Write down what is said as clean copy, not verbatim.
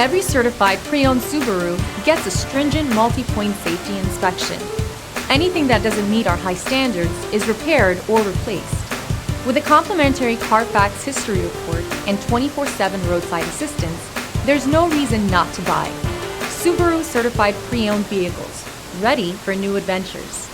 Every certified pre-owned Subaru gets a stringent multi-point safety inspection. Anything that doesn't meet our high standards is repaired or replaced. With a complimentary Carfax history report and 24/7 roadside assistance, there's no reason not to buy. Subaru certified pre-owned vehicles, ready for new adventures.